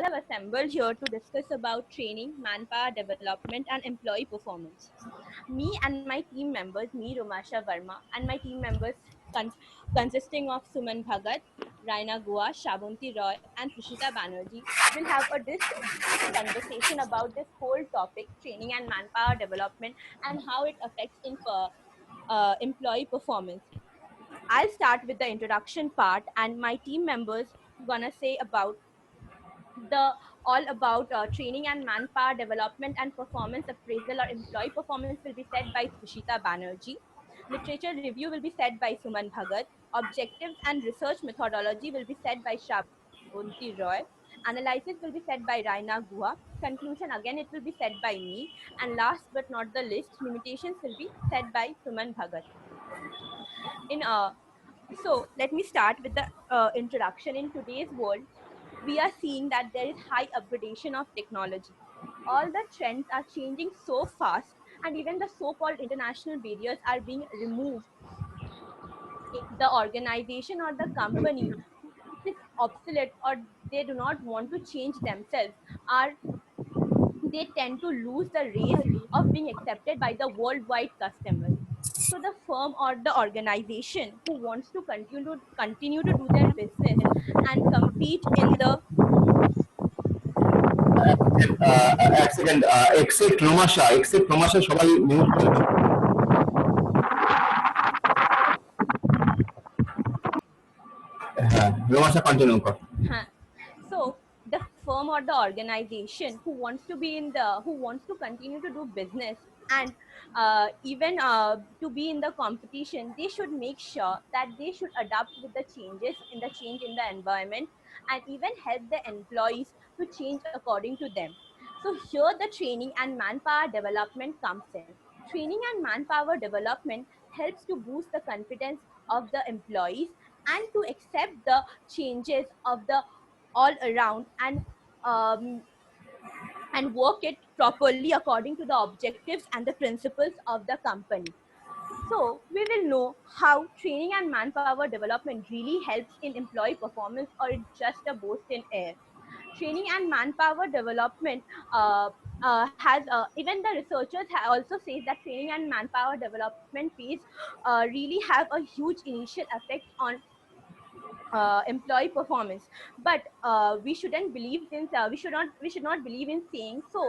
have assembled here to discuss about training, manpower development, and employee performance. Me and my team members, me Romasha Verma, and my team members consisting of Suman Bhagat, Raina Gua, Shabunti Roy, and Prishita Banerjee, will have a conversation about this whole topic, training and manpower development, and how it affects employee performance. I'll start with the introduction part, and my team members gonna say about the all about training and manpower development and performance appraisal or employee performance will be said by Prishita Banerjee. Literature review will be said by Suman Bhagat. Objectives and research methodology will be said by Shabunti Roy. Analysis will be said by Raina Guha. Conclusion again it will be said by me. And last but not the least, limitations will be said by Suman Bhagat. In So let me start with the introduction. In today's world, we are seeing that there is high upgradation of technology. All the trends are changing so fast, and even the so-called international barriers are being removed. The organization or the company who is obsolete or they do not want to change themselves are they tend to lose the race of being accepted by the worldwide customers. So the firm or the organization who wants to continue to do their business and compete in the এক second except রোমাশা সবাই mute করে দাও। হ্যাঁ, রোমাশা continue কর। so the firm or the organization who wants to continue to do business and even to be in the competition, they should make sure that they should adapt with the change in the environment and even help the employees to change according to them. So here the training and manpower development comes in. Training and manpower development helps to boost the confidence of the employees and to accept the changes of the all around um, and work it properly according to the objectives and the principles of the company. So we will know how training and manpower development really helps in employee performance or it's just a boast in air. Training and manpower development has even the researchers also says that training and manpower development phase really have a huge initial effect on employee performance, but we should not believe in saying so.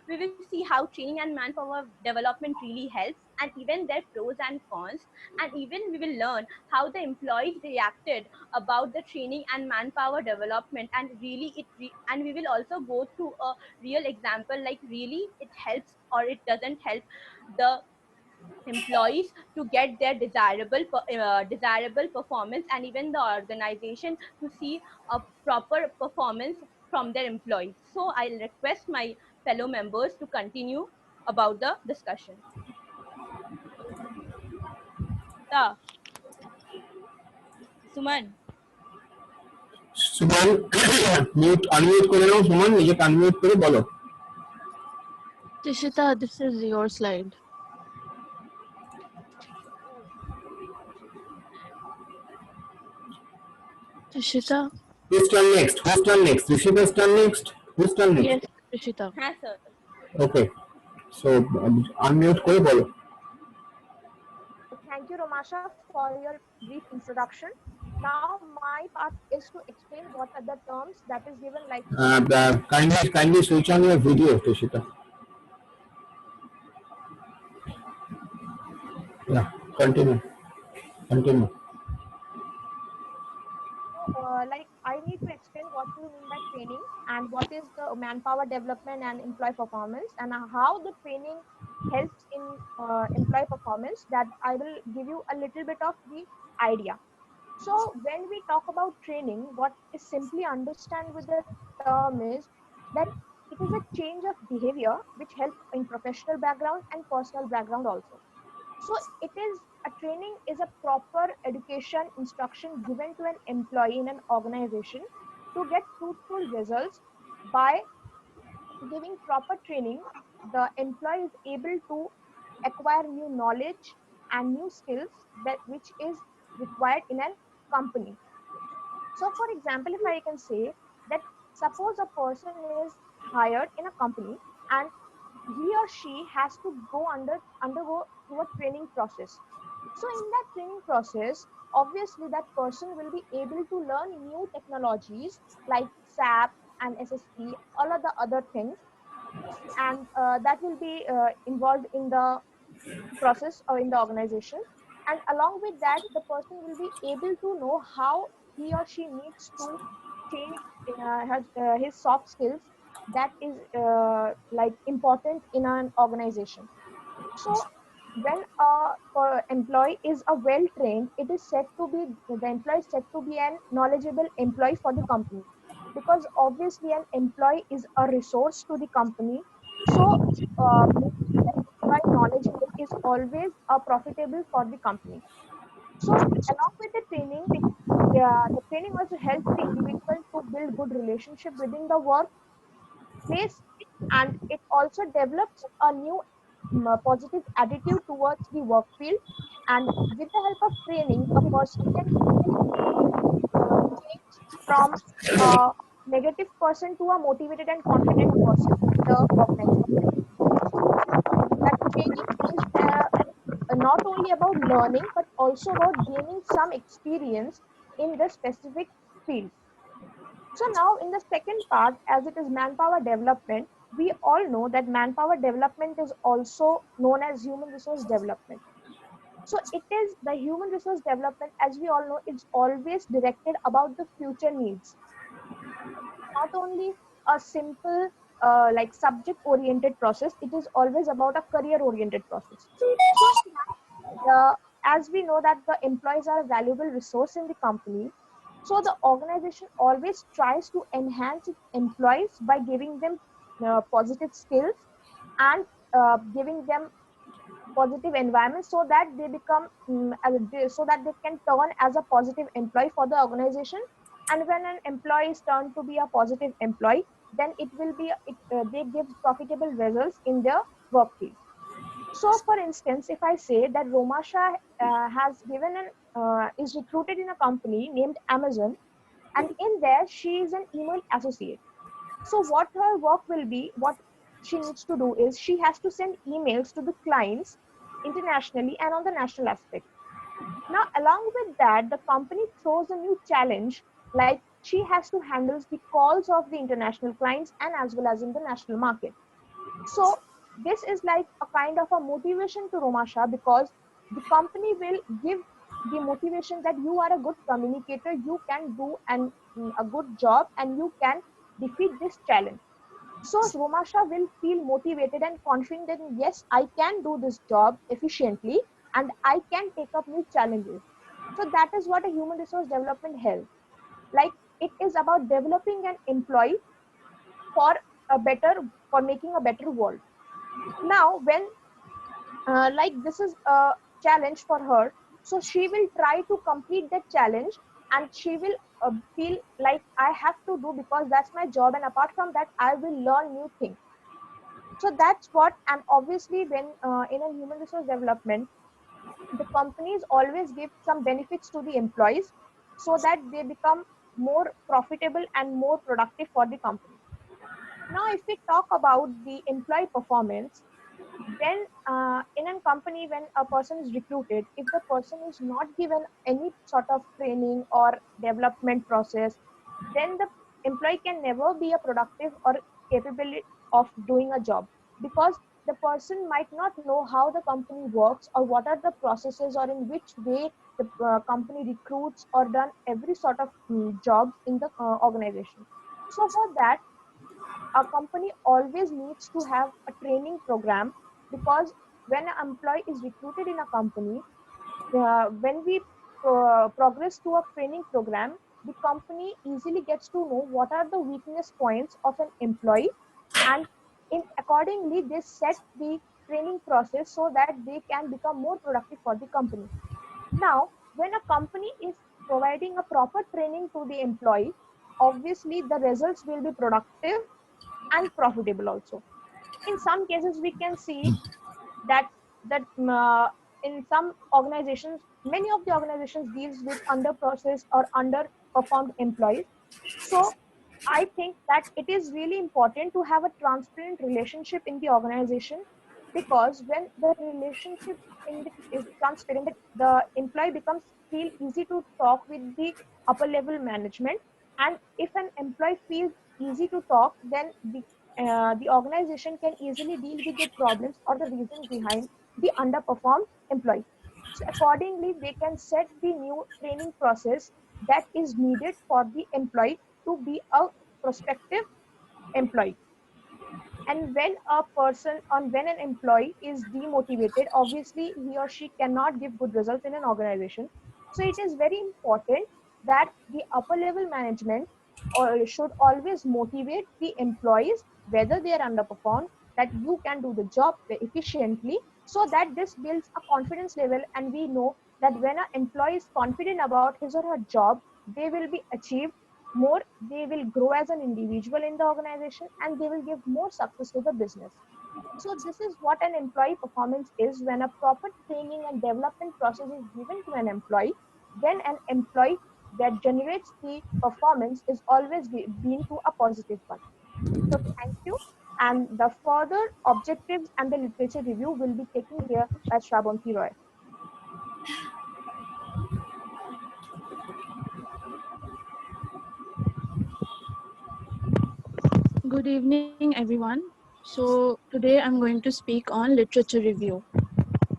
We will see how training and manpower development really helps and even their pros and cons, and even we will learn how the employees reacted about the training and manpower development, and and we will also go through a real example like really it helps or it doesn't help the employees to get their desirable performance, and even the organization to see a proper performance from their employees. So I'll request my fellow members to continue about the discussion. Ta, Suman. Suman unmute করে নাও। সুমন নিজেকে unmute করে বলো। Tishita, this is your slide. Tishita? Who's turn next? Rishita's turn next. Who's turn next? Yes, Tishita. হ্যাঁ sir. Okay. So unmute করে বলো। Thank you, Romasha, for your brief introduction. Now, my part is to explain what are the terms that is given like. Kindly switch on your video, Rishita. Yeah, continue. Like I need to explain what you mean by training and what is the manpower development and employee performance and how the training helps in employee performance. That I will give you a little bit of the idea. So when we talk about training, what is simply understand with the term is that it is a change of behavior which help in professional background and personal background also. So it is a training is a proper education instruction given to an employee in an organization to get fruitful results. By giving proper training, the employee is able to acquire new knowledge and new skills that which is required in a company. So for example, if I can say that Suppose a person is hired in a company and he or she has to undergo through a training process. So in that training process, obviously that person will be able to learn new technologies like SAP and SSP, all of the other things, and that will be involved in the process or in the organization. And along with that, the person will be able to know how he or she needs to change his soft skills that is like important in an organization. So when employee is a well trained, it is said to be the employee is said to be an knowledgeable employee for the company, because obviously an employee is a resource to the company. So making the employee knowledgeable is always profitable for the company. So along with the training, the training also helps the individual to build good relationship within the workplace, and it also develops a new positive attitude towards the work field. And with the help of training, a person can change from a negative person to a motivated and confident person in the organization. So that training is not only about learning but also about gaining some experience in the specific field. So now in the second part, as it is manpower development, we all know that manpower development is also known as human resource development. So it is the human resource development, as we all know, it's always directed about the future needs. It's not only a simple like subject oriented process, it is always about a career oriented process. So as we know that the employees are a valuable resource in the company, so the organization always tries to enhance its employees by giving them positive skills and giving them positive environment so that they become so that they can turn as a positive employee for the organization. And when an employee is turned to be a positive employee, then it will be they give profitable results in their work field. So for instance, if I say that Romasha has given an is recruited in a company named Amazon, and in there she is an email associate. So what her work will be, what she needs to do is she has to send emails to the clients internationally and on the national aspect. Now, along with that, the company throws a new challenge, like she has to handle the calls of the international clients and as well as in the national market. So this is like a kind of a motivation to Romasha, because the company will give the motivation that you are a good communicator, you can do a good job and you can defeat this challenge. So Romasha will feel motivated and confident that yes, I can do this job efficiently and I can take up new challenges. So that is what a human resource development helps. Like it is about developing an employee for a better for making a better world. Now when like this is a challenge for her, so she will try to complete that challenge, and she will feel like I have to do because that's my job, and apart from that I will learn new things. So that's what. And obviously when in a human resource development, the companies always give some benefits to the employees so that they become more profitable and more productive for the company. Now if we talk about the employee performance, then in a company when a person is recruited, if the person is not given any sort of training or development process, then the employee can never be a productive or capable of doing a job, because the person might not know how the company works or what are the processes or in which way the company recruits or done every sort of jobs in the organization. So for that, a company always needs to have a training program, because when an employee is recruited in a company, when we progress to a training program, the company easily gets to know what are the weakness points of an employee, and in accordingly they set the training process so that they can become more productive for the company. Now when a company is providing a proper training to the employee, obviously the results will be productive and profitable also. In some cases we can see that that in some organizations, many of the organizations deals with under processed or underperformed employees. So I think that it is really important to have a transparent relationship in the organization, because when the relationship is transparent, the employee becomes feel easy to talk with the upper level management. And if an employee feels easy to talk, then the organization can easily deal with the problems or the reason behind the underperformed employee. So accordingly, they can set the new training process that is needed for the employee to be a prospective employee. And when an employee is demotivated, obviously he or she cannot give good results in an organization. So it is very important that the upper level management should always motivate the employees, whether they are underperformed, that you can do the job efficiently, so that this builds a confidence level. And we know that when an employee is confident about his or her job, they will be achieved more, they will grow as an individual in the organization, and they will give more success to the business. So this is what an employee performance is. When a proper training and development process is given to an employee, then an employee that generates the performance is always been to a positive one. So thank you. And the further objectives and the literature review will be taken care by Shravanti Roy. Good evening, everyone. So, today I'm going to speak on literature review.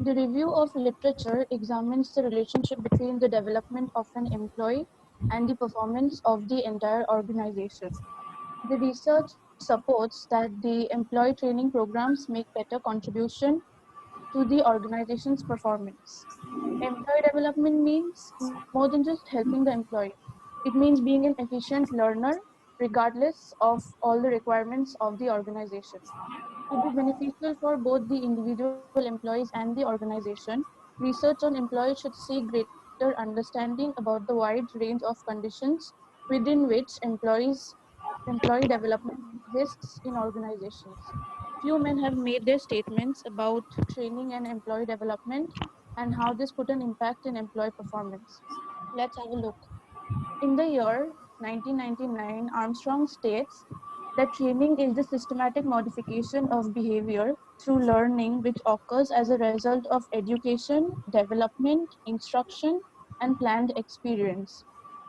The review of literature examines the relationship between the development of an employee and the performance of the entire organization. The research supports that the employee training programs make better contribution to the organization's performance. Employee development means more than just helping the employee. It means being an efficient learner regardless of all the requirements of the organization. To be beneficial for both the individual employees and the organization, research on employees should seek greater understanding about the wide range of conditions within which employee development exists in organizations. Few men have made their statements about training and employee development and how this put an impact in employee performance. Let's have a look. In the year 1999, Armstrong states that training is the systematic modification of behavior through learning which occurs as a result of education, development, instruction, and planned experience.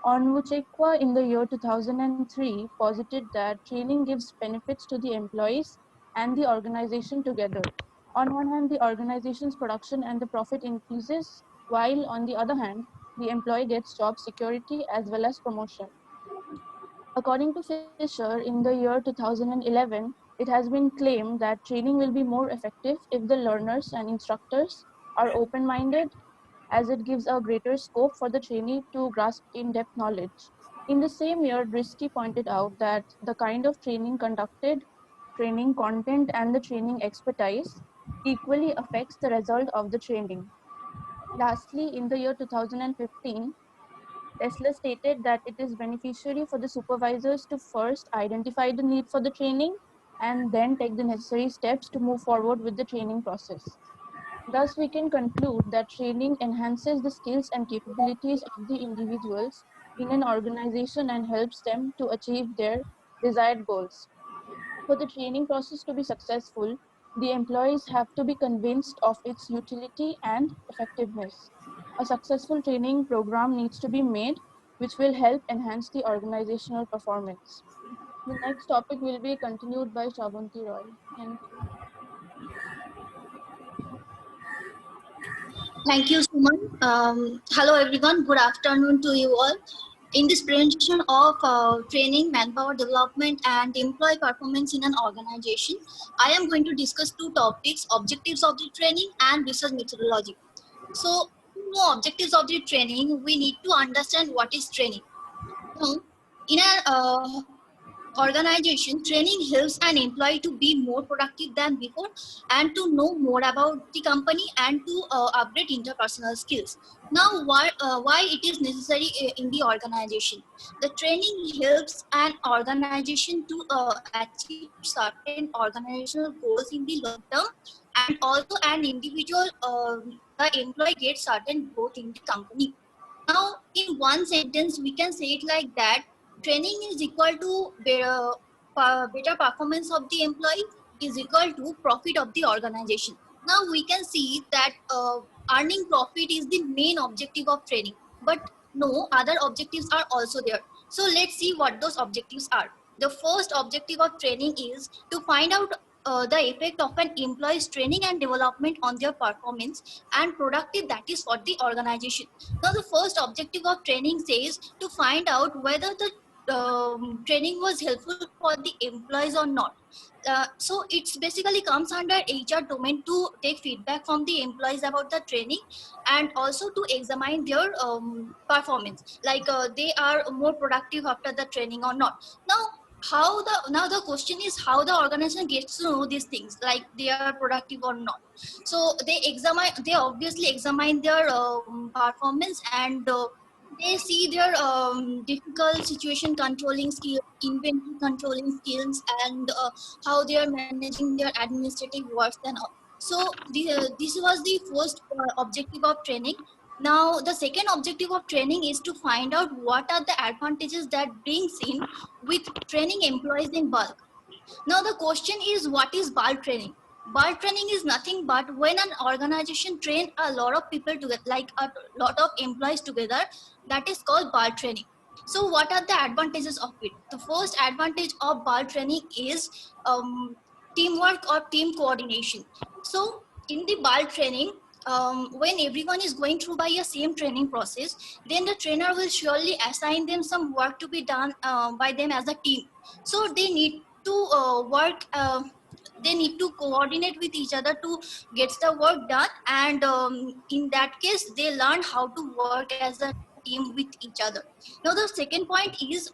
Onwuchekwa in the year 2003 posited that training gives benefits to the employees and the organization together. On one hand, the organization's production and the profit increases, while on the other hand, the employee gets job security as well as promotion. According to Fisher, in the year 2011, it has been claimed that training will be more effective if the learners and instructors are open minded, as it gives a greater scope for the trainee to grasp in depth knowledge. In the same year, Drisky pointed out that the kind of training conducted, training content, and the training expertise equally affects the result of the training. Lastly, in the year 2015, Tesla stated that it is beneficiary for the supervisors to first identify the need for the training and then take the necessary steps to move forward with the training process. Thus, we can conclude that training enhances the skills and capabilities of the individuals in an organization and helps them to achieve their desired goals. For the training process to be successful, the employees have to be convinced of its utility and effectiveness. A successful training program needs to be made, which will help enhance the organizational performance. The next topic will be continued by Shabanti Roy. Thank you. Thank you, Suman. Hello, everyone. Good afternoon to you all. In this presentation of training, manpower development, and employee performance in an organization, I am going to discuss two topics: objectives of the training and research methodology. So, to know objectives of the training, we need to understand what is training. Now, in an organization, training helps an employee to be more productive than before and to know more about the company and to upgrade interpersonal skills. Now, why it is necessary in the organization? The training helps an organization to achieve certain organizational goals in the long term, and also an individual, the employee gets certain growth in the company. Now, in one sentence, we can say it like that: training is equal to better performance of the employee is equal to profit of the organization. Now we can see that earning profit is the main objective of training, but no, other objectives are also there. So let's see what those objectives are. The first objective of training is to find out the effect of an employee's training and development on their performance and productive, that is for the organization. Now the first objective of training says to find out whether the training was helpful for the employees or not. So it's basically comes under HR domain to take feedback from the employees about the training and also to examine their performance, like they are more productive after the training or not. Now the question is how the organization gets to know these things, like they are productive or not. So they obviously examine their performance, and they see their difficult situation controlling skills, inventory controlling skills, and how they are managing their administrative works and all. So this was the first objective of training. Now the second objective of training is to find out what are the advantages that brings in with training employees in bulk. Now the question is, what is bulk training? Bulk training is nothing but when an organization train a lot of people together, like a lot of employees together, that is called bulk training. So what are the advantages of it? The first advantage of bulk training is teamwork or team coordination. So in the bulk training, when everyone is going through by a same training process, then the trainer will surely assign them some work to be done by them as a team. So they need to work, they need to coordinate with each other to get the work done, and in that case they learn how to work as a team with each other. Now the second point is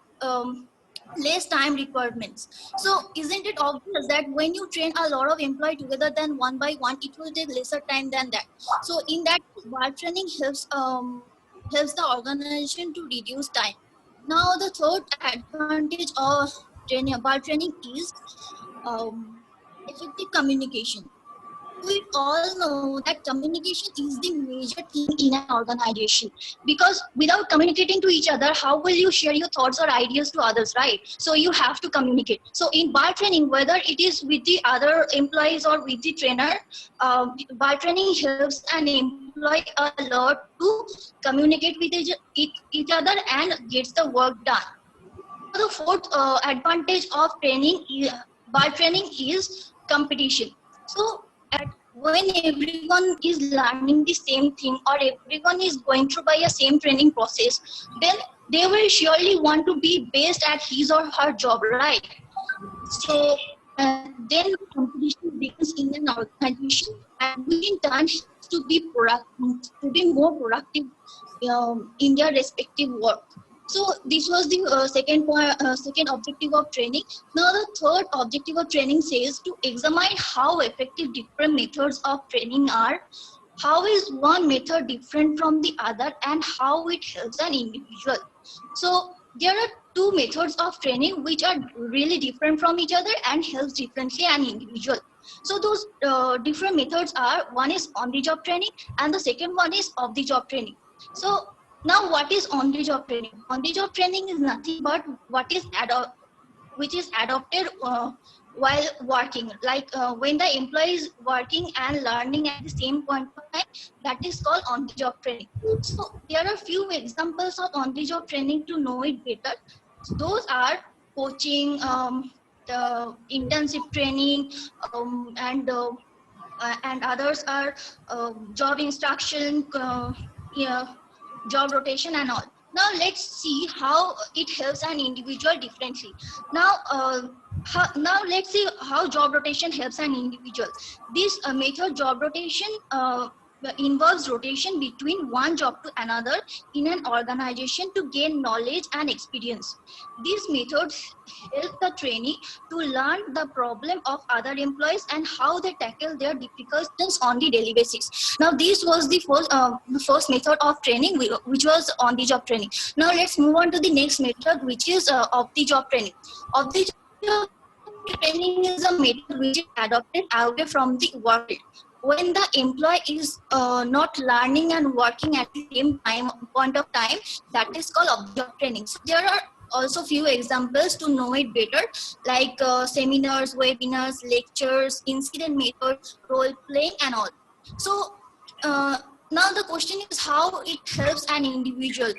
less time requirements. So isn't it obvious that when you train a lot of employees together, then one by one it will take lesser time than that. So in that bar training helps the organization to reduce time. Now the third advantage of bar training is effective communication. We all know that communication is the major thing in an organization, because without communicating to each other, how will you share your thoughts or ideas to others, right? So you have to communicate. So in bar training, whether it is with the other employees or with the trainer, bar training helps an employee a lot to communicate with each other and gets the work done. Now the fourth advantage of bar training is competition. So when everyone is learning the same thing or everyone is going through by a same training process, then they will surely want to be best at his or her job, right? So then competition begins in an organization, and which in turn helps to be more productive in their respective work. So this was the second objective of training. Now the third objective of training says to examine how effective different methods of training are. How is one method different from the other, and how it helps an individual. So there are two methods of training which are really different from each other and helps differently an individual. So those different methods are, one is on the job training and the second one is off the job training. So now what is on the job training? On the job training is nothing but which is adopted while working, like when the employee is working and learning at the same point of time, that is called on the job training. So there are few examples of on the job training to know it better. Those are coaching, the intensive training, and others are job instruction, yeah, job rotation and all. Now let's see how it helps an individual differently. Now let's see how job rotation helps an individual. This method, job rotation, involves rotation between one job to another in an organization to gain knowledge and experience. These methods help the trainee to learn the problem of other employees and how they tackle their difficulties on the daily basis. Now this was the first method of training, which was on the job training. Now let's move on to the next method, which is off the job training. Off the job training is a method which is adopted away from the work field. When the employee is not learning and working at the same time point of time, that is called off the job training. So there are also few examples to know it better, like seminars, webinars, lectures, incident methods, role playing, and all. So uh, now the question is how it helps an individual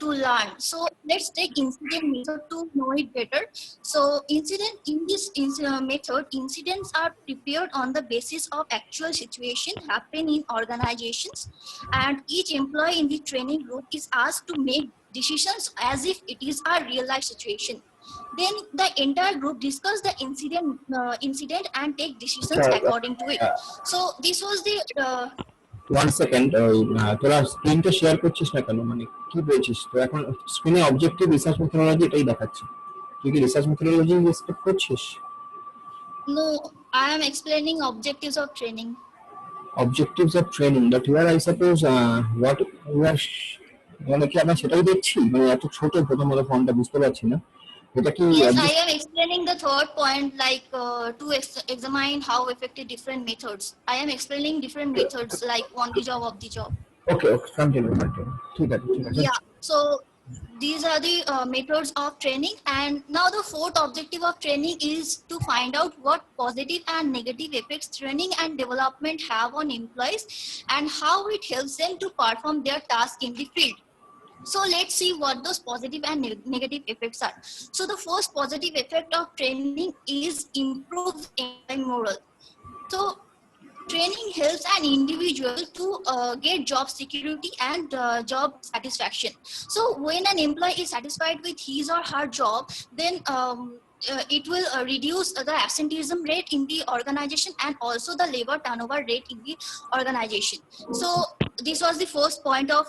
to learn. So let's take incident method to know it better. So method, incidents are prepared on the basis of actual situation happen in organizations, and each employee in the training group is asked to make decisions as if it is a real life situation. Then the entire group discuss the incident and take decisions according to it. So this was the 1 second, তোরা স্ক্রিনটা share করছিস না কেন, মানে কি বলছিস? তো এখন স্ক্রিনে অবজেক্টিভ রিসার্চ মেথোডোলজি এটাই দেখাচ্ছে, তুই কি রিসার্চ মেথোডোলজি এক্সপেক্ট করছিস? no, I am explaining objectives of training. Objectives of training, but here I suppose what we are মানে কি আমরা সেটাই দেখছি, মানে এত ছোট প্রথমত ফন্টটা বুঝতে পারছি না এটা কি Yes, I am explaining the third point, like to examine how effective different methods. I am explaining different methods like on the job, of the job. Okay okay continue ঠিক আছে ঠিক আছে। Yeah, so these are the methods of training, and now the fourth objective of training is to find out what positive and negative effects training and development have on employees and how it helps them to perform their task in the field. So let's see what those positive and negative effects are. So the first positive effect of training is improve employee morale. So training helps an individual to get job security and job satisfaction. So when an employee is satisfied with his or her job, then it will reduce the absenteeism rate in the organization and also the labor turnover rate in the organization. So this was the first point of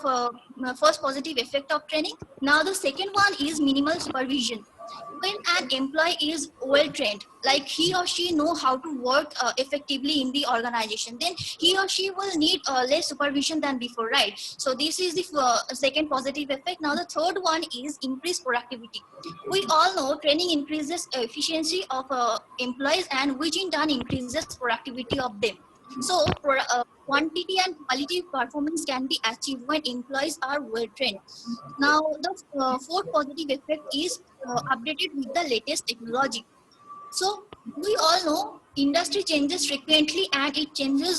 first positive effect of training. Now the second one is minimal supervision. When an employee is well trained, like he or she know how to work effectively in the organization, then he or she will need less supervision than before, right? So this is the second positive effect. Now the third one is increased productivity. We all know training increases efficiency of employees, and which in turn increases productivity of them. So quantity and quality performance can be achieved when employees are well trained. Now the fourth positive effect is updated with the latest technology. So we all know industry changes frequently and it changes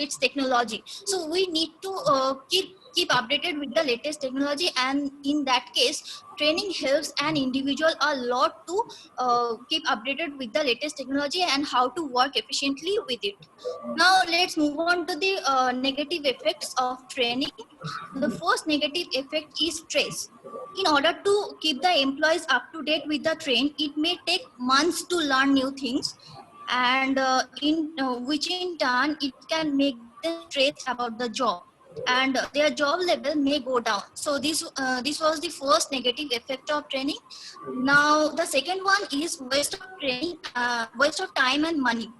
its technology. So we need to keep updated with the latest technology, and in that case training helps an individual a lot to keep updated with the latest technology and how to work efficiently with it. Now let's move on to the negative effects of training. The first negative effect is stress. In order to keep the employees up to date with the trend, it may take months to learn new things, and which in turn it can make them stressed about the job, and their job level may go down. So this was the first negative effect of training. Now the second one is waste of training, waste of time and money.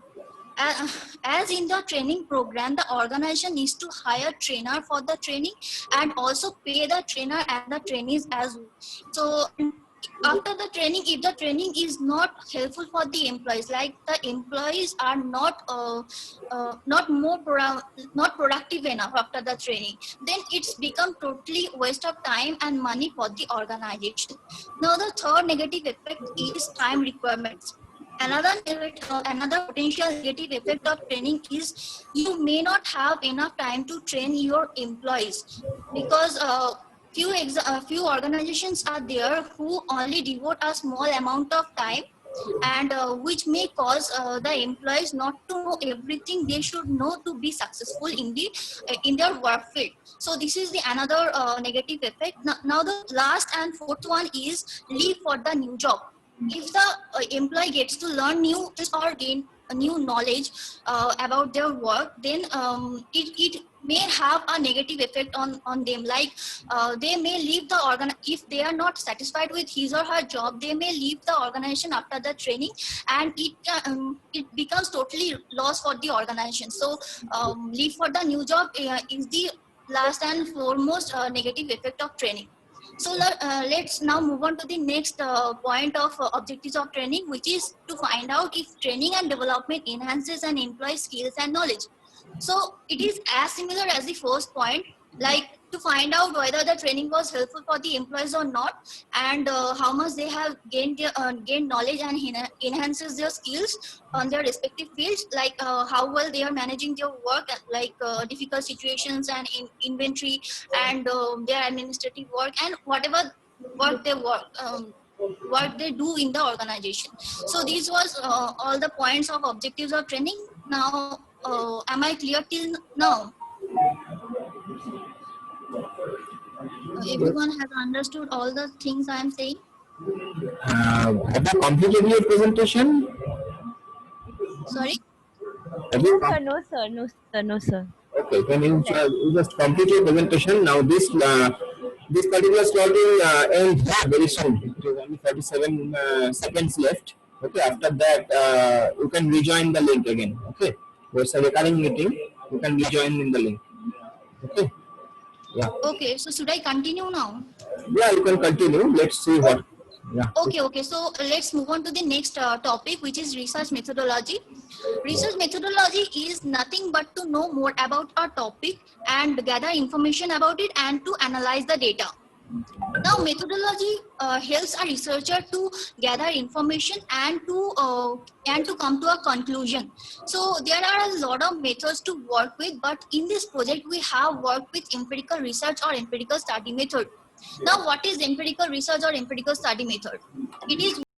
As in the training program, the organization needs to hire trainer for the training and also pay the trainer and the trainees as well. So after the training, if the training is not helpful for the employees, like the employees are not productive enough after the training, then it's become totally waste of time and money for the organization. Now the third negative effect is time requirements. Another potential negative effect of training is you may not have enough time to train your employees, because few organizations are there who only devote a small amount of time, and which may cause the employees not to know everything they should know to be successful in their work field. So this is the another negative effect. Now the last and fourth one is leave for the new job. If the employee gets to learn new or gain a new knowledge about their work, then it may have a negative effect on them, like they may leave the if they are not satisfied with his or her job, they may leave the organization after the training, and it becomes totally loss for the organization. So leave for the new job is the last and foremost negative effect of training. So let's now move on to the next point of objectives of training, which is to find out if training and development enhances an employee's skills and knowledge. So it is as similar as the first point, like to to find out whether the training was helpful for the employees or not, and how much they have gained knowledge and enhances their skills on their respective fields, like how well they are managing their work, like difficult situations and inventory, and their administrative work, and whatever work they work. What they do in the organization. So these was all the points of objectives of training. Now, am I clear till now? Everyone has understood all the things I am saying? Have you completed your presentation? Sorry? Have No, you sir. No, sir. No, sir. No, sir. Okay, then you, Left. you just complete your presentation. Now this particular slot will end very soon. It is only 37 seconds left. Okay, after that you can rejoin the link again. Okay, there's a recurring meeting. You can rejoin in the link. Okay, yeah, Okay, so should I continue now? yeah. You can continue. Let's see what. Yeah. Okay. So let's move on to the next topic, which is research methodology. Research methodology is nothing but to know more about a topic and gather information about it and to analyze the data. Now, methodology helps a researcher to gather information and to come to a conclusion. So there are a lot of methods to work with, but in this project we have worked with empirical research or empirical study method. Now, what is empirical research or empirical study method? It is